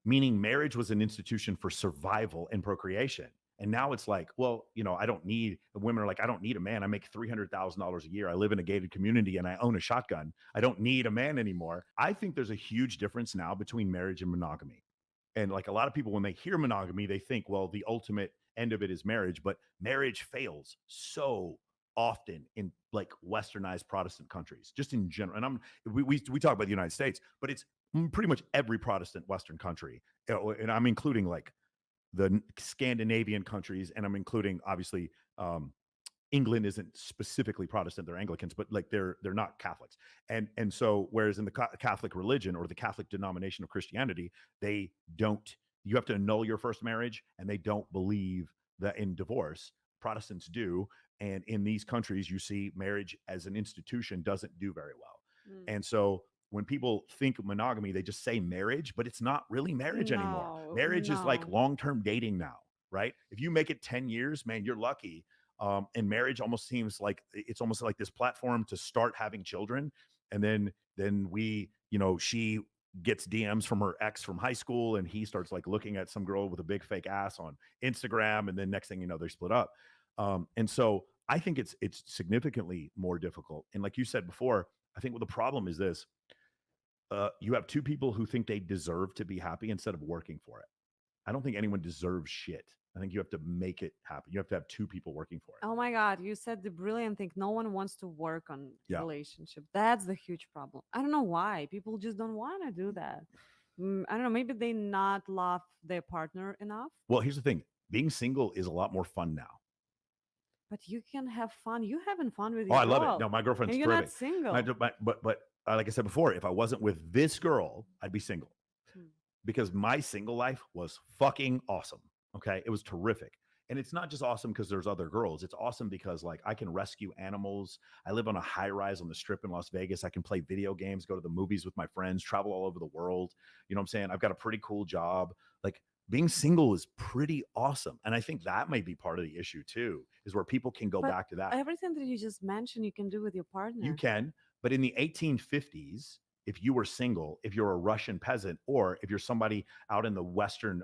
meaning marriage was an institution for survival and procreation. And now it's like, well, I don't need women are like, I don't need a man. I make $300,000 a year. I live in a gated community and I own a shotgun. I don't need a man anymore. I think there's a huge difference now between marriage and monogamy. And like a lot of people, when they hear monogamy, they think, well, the ultimate end of it is marriage, but marriage fails so often in like westernized Protestant countries, just in general. And we talk about the United States, but it's pretty much every Protestant Western country. And I'm including like the Scandinavian countries, and I'm including obviously England isn't specifically Protestant; they're Anglicans, but like they're not Catholics. And so whereas in the Catholic religion or the Catholic denomination of Christianity, they don't. You have to annul your first marriage, and they don't believe that in divorce. Protestants do, and in these countries, you see marriage as an institution doesn't do very well. And so when people think monogamy, they just say marriage, but it's not really marriage anymore. No, Marriage is like no. long-term dating now, right? If you make it 10 years, man, you're lucky. And marriage almost seems like it's almost like this platform to start having children. And then she gets DMs from her ex from high school, and he starts like looking at some girl with a big fake ass on Instagram, and then next thing you know, they split up. And so I think it's significantly more difficult. And like you said before, I think what the problem is this: you have two people who think they deserve to be happy instead of working for it. I don't think anyone deserves shit. I think you have to make it happen. You have to have two people working for it. Oh my God, you said the brilliant thing. No one wants to work on Yeah. relationship. That's the huge problem. I don't know why. People just don't want to do that. I don't know. Maybe they not love their partner enough, Well, here's the thing: being single is a lot more fun now. but you can have fun. You having fun with Oh, your I love it. girl, No, my and girlfriend's you're not terrific. single. But like I said before, if I wasn't with this girl, I'd be single Hmm. because my single life was fucking awesome. Okay, it was terrific. And it's not just awesome because there's other girls. It's awesome because like I can rescue animals. I live on a high rise on the strip in Las Vegas. I can play video games, go to the movies with my friends, travel all over the world. You know what I'm saying? I've got a pretty cool job. Like being single is pretty awesome. And I think that may be part of the issue too, is where people can go But back to that. everything that you just mentioned, you can do with your You partner. can, but in the 1850s, if you were single, if you're a Russian peasant, or if you're somebody out in the Western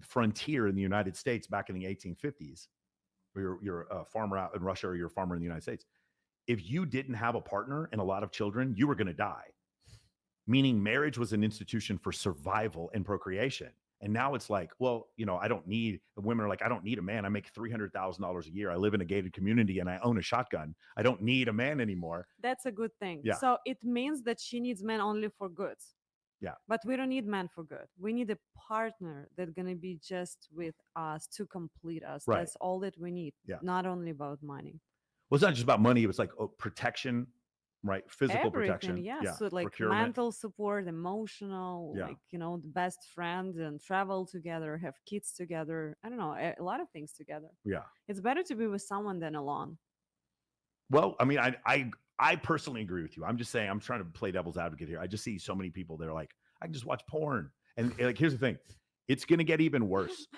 frontier in the United States back in the 1850s, or you're a farmer out in Russia or you're a farmer in the United States, if you didn't have a partner and a lot of children, you were going to die. Meaning marriage was an institution for survival and procreation. And now it's like, well, I don't need women are like, I don't need a man. I make $300,000 a year. I live in a gated community and I own a shotgun. I don't need a man anymore. That's a good thing. Yeah. So it means that she needs men only for good. Yeah. But we don't need men for good. We need a partner that's gonna be just with us to complete us. Right. That's all that we need. Yeah. Not only about money. Well, it's not just about money. It's like protection, right? Physical Everything, protection. yes. Yeah. So like Procurement. mental support, emotional, Yeah. like the best friend and travel together, have kids together. I don't know, a lot of things together. Yeah. It's better to be with someone than alone. Well, I mean, I personally agree with you. I'm just saying, I'm trying to play devil's advocate here. I just see so many people. They're like, I can just watch porn, and like, here's the thing: it's going to get even worse.